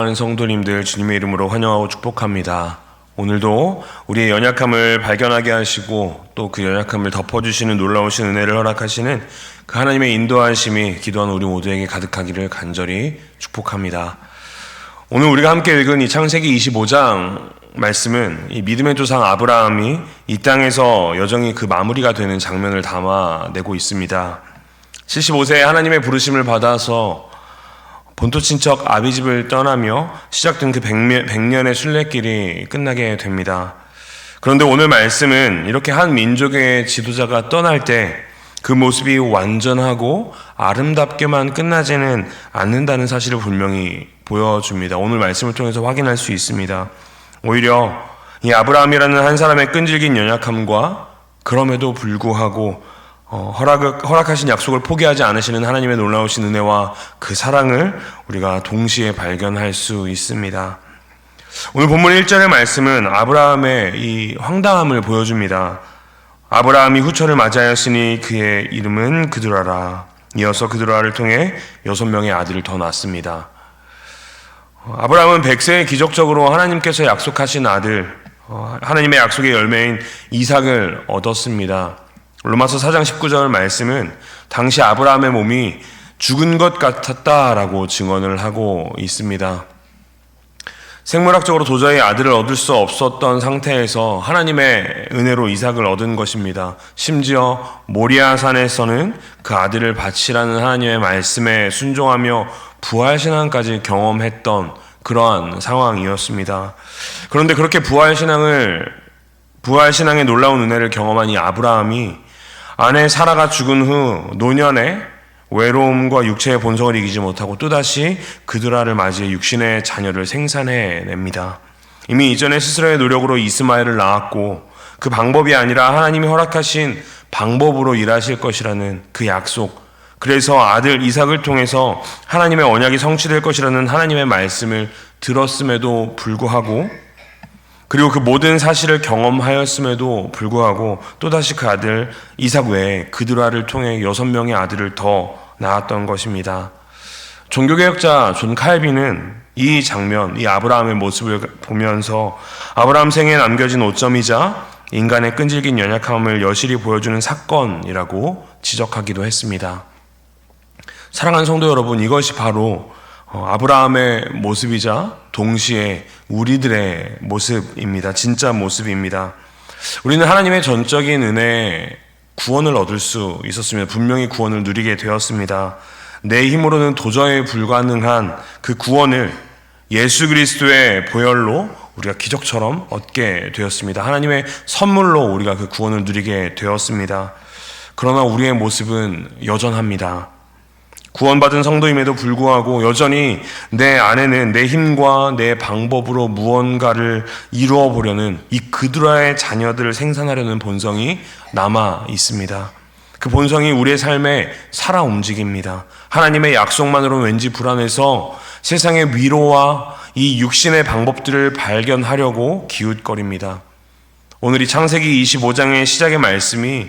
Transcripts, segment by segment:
많은 성도님들 주님의 이름으로 환영하고 축복합니다. 오늘도 우리의 연약함을 발견하게 하시고 또 그 연약함을 덮어주시는 놀라우신 은혜를 허락하시는 그 하나님의 인도하심이 기도하는 우리 모두에게 가득하기를 간절히 축복합니다. 오늘 우리가 함께 읽은 이 창세기 25장 말씀은 이 믿음의 조상 아브라함이 이 땅에서 여정이 그 마무리가 되는 장면을 담아내고 있습니다. 75세에 하나님의 부르심을 받아서 본토 친척 아비집을 떠나며 시작된 그 100년의 순례길이 끝나게 됩니다. 그런데 오늘 말씀은 이렇게 한 민족의 지도자가 떠날 때 그 모습이 완전하고 아름답게만 끝나지는 않는다는 사실을 분명히 보여줍니다. 오늘 말씀을 통해서 확인할 수 있습니다. 오히려 이 아브라함이라는 한 사람의 끈질긴 연약함과 그럼에도 불구하고 허락하신 약속을 포기하지 않으시는 하나님의 놀라우신 은혜와 그 사랑을 우리가 동시에 발견할 수 있습니다. 오늘 본문 1절의 말씀은 아브라함의 이 황당함을 보여줍니다. 아브라함이 후처를 맞이하였으니 그의 이름은 그드라라. 이어서 그드라를 통해 6명의 아들을 더 낳습니다. 아브라함은 100세에 기적적으로 하나님께서 약속하신 아들, 하나님의 약속의 열매인 이삭을 얻었습니다. 로마서 4장 19절 말씀은 당시 아브라함의 몸이 죽은 것 같았다라고 증언을 하고 있습니다. 생물학적으로 도저히 아들을 얻을 수 없었던 상태에서 하나님의 은혜로 이삭을 얻은 것입니다. 심지어 모리아산에서는 그 아들을 바치라는 하나님의 말씀에 순종하며 부활신앙까지 경험했던 그러한 상황이었습니다. 그런데 그렇게 부활신앙의 놀라운 은혜를 경험한 이 아브라함이 아내 사라가 죽은 후 노년에 외로움과 육체의 본성을 이기지 못하고 또다시 그드라를 맞이해 육신의 자녀를 생산해냅니다. 이미 이전에 스스로의 노력으로 이스마엘을 낳았고 그 방법이 아니라 하나님이 허락하신 방법으로 일하실 것이라는 그 약속, 그래서 아들 이삭을 통해서 하나님의 언약이 성취될 것이라는 하나님의 말씀을 들었음에도 불구하고, 그리고 그 모든 사실을 경험하였음에도 불구하고 또다시 그 아들 이삭 외에 그드라를 통해 6명의 아들을 더 낳았던 것입니다. 종교개혁자 존 칼빈은 이 장면, 이 아브라함의 모습을 보면서 아브라함 생에 남겨진 오점이자 인간의 끈질긴 연약함을 여실히 보여주는 사건이라고 지적하기도 했습니다. 사랑하는 성도 여러분, 이것이 바로 아브라함의 모습이자 동시에 우리들의 모습입니다. 진짜 모습입니다. 우리는 하나님의 전적인 은혜에 구원을 얻을 수 있었으며 분명히 구원을 누리게 되었습니다. 내 힘으로는 도저히 불가능한 그 구원을 예수 그리스도의 보혈로 우리가 기적처럼 얻게 되었습니다. 하나님의 선물로 우리가 그 구원을 누리게 되었습니다. 그러나 우리의 모습은 여전합니다. 구원받은 성도임에도 불구하고 여전히 내 안에는 내 힘과 내 방법으로 무언가를 이루어 보려는 이 그드라의 자녀들을 생산하려는 본성이 남아 있습니다. 그 본성이 우리의 삶에 살아 움직입니다. 하나님의 약속만으로는 왠지 불안해서 세상의 위로와 이 육신의 방법들을 발견하려고 기웃거립니다. 오늘 이 창세기 25장의 시작의 말씀이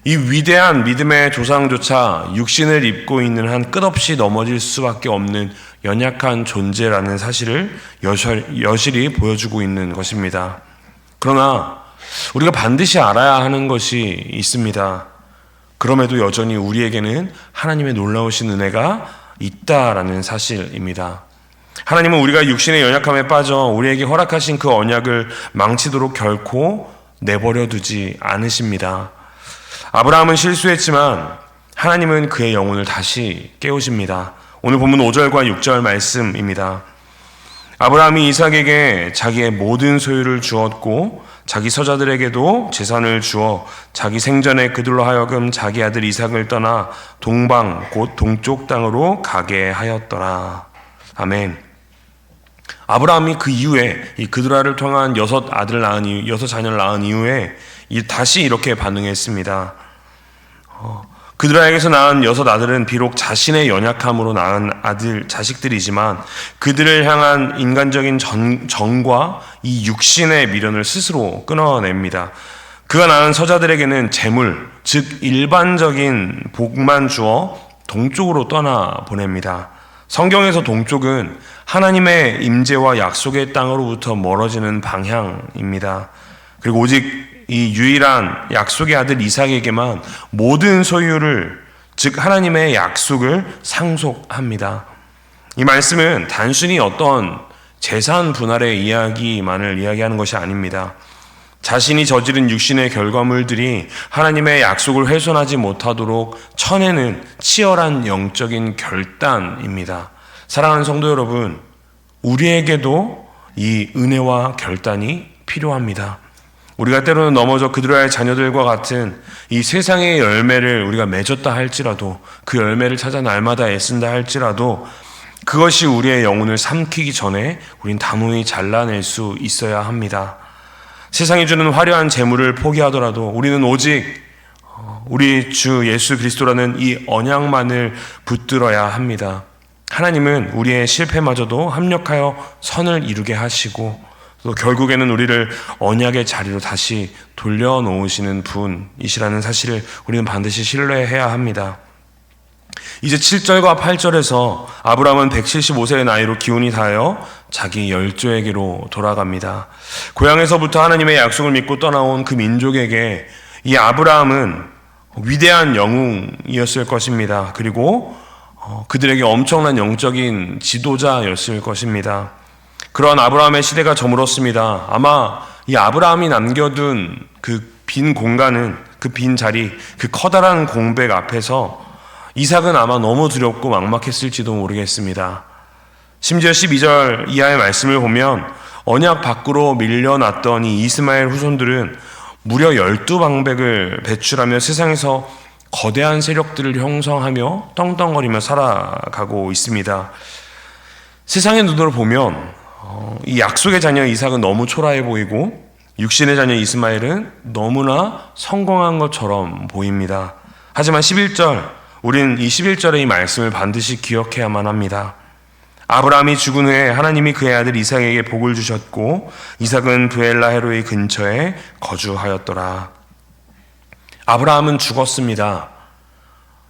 이 위대한 믿음의 조상조차 육신을 입고 있는 한 끝없이 넘어질 수밖에 없는 연약한 존재라는 사실을 여실히 보여주고 있는 것입니다. 그러나 우리가 반드시 알아야 하는 것이 있습니다. 그럼에도 여전히 우리에게는 하나님의 놀라우신 은혜가 있다라는 사실입니다. 하나님은 우리가 육신의 연약함에 빠져 우리에게 허락하신 그 언약을 망치도록 결코 내버려 두지 않으십니다. 아브라함은 실수했지만 하나님은 그의 영혼을 다시 깨우십니다. 오늘 본문 5절과 6절 말씀입니다. 아브라함이 이삭에게 자기의 모든 소유를 주었고 자기 서자들에게도 재산을 주어 자기 생전에 그들로 하여금 자기 아들 이삭을 떠나 동방 곧 동쪽 땅으로 가게 하였더라. 아멘. 아브라함이 그 이후에 이 그드라를 통한 6 자녀를 낳은 이후에 다시 이렇게 반응했습니다. 그드라에게서 낳은 6 아들은 비록 자신의 연약함으로 낳은 자식들이지만 그들을 향한 인간적인 정과 이 육신의 미련을 스스로 끊어냅니다. 그가 낳은 서자들에게는 재물, 즉 일반적인 복만 주어 동쪽으로 떠나 보냅니다. 성경에서 동쪽은 하나님의 임재와 약속의 땅으로부터 멀어지는 방향입니다. 그리고 오직 이 유일한 약속의 아들 이삭에게만 모든 소유를, 즉 하나님의 약속을 상속합니다. 이 말씀은 단순히 어떤 재산 분할의 이야기만을 이야기하는 것이 아닙니다. 자신이 저지른 육신의 결과물들이 하나님의 약속을 훼손하지 못하도록 쳐내는 치열한 영적인 결단입니다. 사랑하는 성도 여러분, 우리에게도 이 은혜와 결단이 필요합니다. 우리가 때로는 넘어져 그들의 자녀들과 같은 이 세상의 열매를 우리가 맺었다 할지라도, 그 열매를 찾아 날마다 애쓴다 할지라도 그것이 우리의 영혼을 삼키기 전에 우린 단호히 잘라낼 수 있어야 합니다. 세상이 주는 화려한 재물을 포기하더라도 우리는 오직 우리 주 예수 그리스도라는 이 언약만을 붙들어야 합니다. 하나님은 우리의 실패마저도 합력하여 선을 이루게 하시고 또 결국에는 우리를 언약의 자리로 다시 돌려놓으시는 분이시라는 사실을 우리는 반드시 신뢰해야 합니다. 이제 7절과 8절에서 아브라함은 175세의 나이로 기운이 닿아 자기 열조에게로 돌아갑니다. 고향에서부터 하나님의 약속을 믿고 떠나온 그 민족에게 이 아브라함은 위대한 영웅이었을 것입니다. 그리고 그들에게 엄청난 영적인 지도자였을 것입니다. 그러한 아브라함의 시대가 저물었습니다. 아마 이 아브라함이 남겨둔 그 빈 공간은, 그 빈 자리, 그 커다란 공백 앞에서 이삭은 아마 너무 두렵고 막막했을지도 모르겠습니다. 심지어 12절 이하의 말씀을 보면 언약 밖으로 밀려났던 이 이스마엘 후손들은 무려 12방백을 배출하며 세상에서 거대한 세력들을 형성하며 떵떵거리며 살아가고 있습니다. 세상의 눈으로 보면 이 약속의 자녀 이삭은 너무 초라해 보이고 육신의 자녀 이스마엘은 너무나 성공한 것처럼 보입니다. 하지만 11절, 우리는 이 11절의 이 말씀을 반드시 기억해야만 합니다. 아브라함이 죽은 후에 하나님이 그의 아들 이삭에게 복을 주셨고 이삭은 브엘라 헤로이 근처에 거주하였더라. 아브라함은 죽었습니다.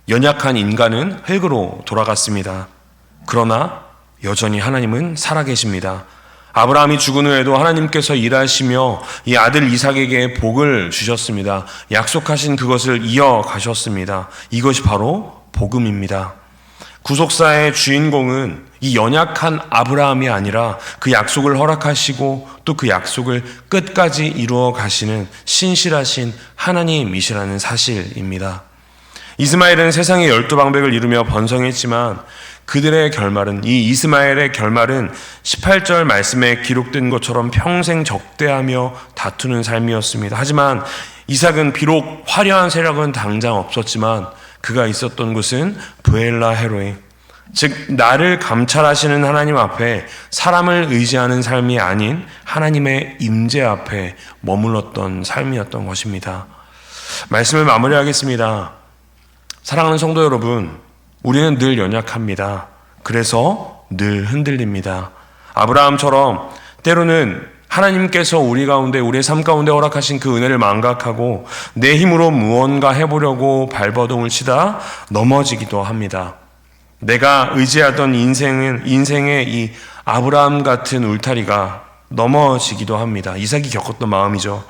연약한 인간은 흙으로 돌아갔습니다. 그러나 여전히 하나님은 살아계십니다. 아브라함이 죽은 후에도 하나님께서 일하시며 이 아들 이삭에게 복을 주셨습니다. 약속하신 그것을 이어가셨습니다. 이것이 바로 복음입니다. 구속사의 주인공은 이 연약한 아브라함이 아니라 그 약속을 허락하시고 또 그 약속을 끝까지 이루어 가시는 신실하신 하나님이시라는 사실입니다. 이스마엘은 세상의 12방백을 이루며 번성했지만 그들의 결말은, 이 이스마엘의 결말은 18절 말씀에 기록된 것처럼 평생 적대하며 다투는 삶이었습니다. 하지만 이삭은 비록 화려한 세력은 당장 없었지만 그가 있었던 곳은 브엘라 헤로이, 즉 나를 감찰하시는 하나님 앞에 사람을 의지하는 삶이 아닌 하나님의 임재 앞에 머물렀던 삶이었던 것입니다. 말씀을 마무리하겠습니다. 사랑하는 성도 여러분, 우리는 늘 연약합니다. 그래서 늘 흔들립니다. 아브라함처럼 때로는 하나님께서 우리 가운데, 우리의 삶 가운데 허락하신 그 은혜를 망각하고 내 힘으로 무언가 해보려고 발버둥을 치다 넘어지기도 합니다. 내가 의지하던 인생의 이 아브라함 같은 울타리가 넘어지기도 합니다. 이삭이 겪었던 마음이죠.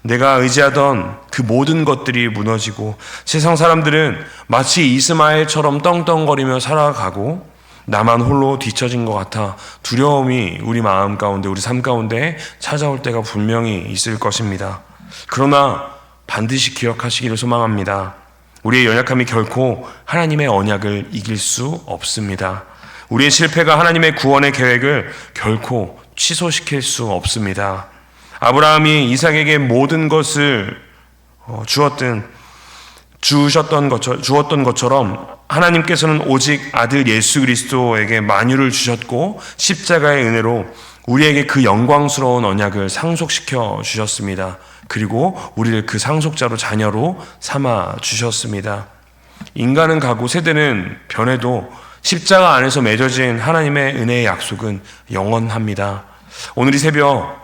내가 의지하던 그 모든 것들이 무너지고 세상 사람들은 마치 이스마엘처럼 떵떵거리며 살아가고 나만 홀로 뒤처진 것 같아 두려움이 우리 마음 가운데, 우리 삶 가운데 찾아올 때가 분명히 있을 것입니다. 그러나 반드시 기억하시기를 소망합니다. 우리의 연약함이 결코 하나님의 언약을 이길 수 없습니다. 우리의 실패가 하나님의 구원의 계획을 결코 취소시킬 수 없습니다. 아브라함이 이삭에게 모든 것을 주었던 것처럼 하나님께서는 오직 아들 예수 그리스도에게 만유를 주셨고 십자가의 은혜로 우리에게 그 영광스러운 언약을 상속시켜 주셨습니다. 그리고 우리를 그 상속자로, 자녀로 삼아 주셨습니다. 인간은 가고 세대는 변해도 십자가 안에서 맺어진 하나님의 은혜의 약속은 영원합니다. 오늘 이 새벽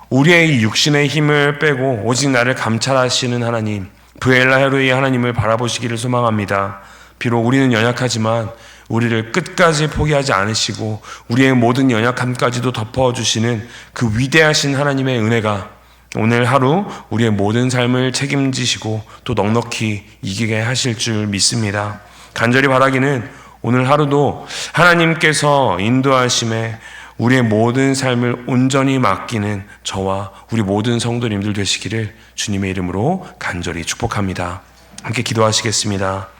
우리의 육신의 힘을 빼고 오직 나를 감찰하시는 하나님, 브엘라 헤로이 하나님을 바라보시기를 소망합니다. 비록 우리는 연약하지만 우리를 끝까지 포기하지 않으시고 우리의 모든 연약함까지도 덮어주시는 그 위대하신 하나님의 은혜가 오늘 하루 우리의 모든 삶을 책임지시고 또 넉넉히 이기게 하실 줄 믿습니다. 간절히 바라기는 오늘 하루도 하나님께서 인도하심에 우리의 모든 삶을 온전히 맡기는 저와 우리 모든 성도님들 되시기를 주님의 이름으로 간절히 축복합니다. 함께 기도하시겠습니다.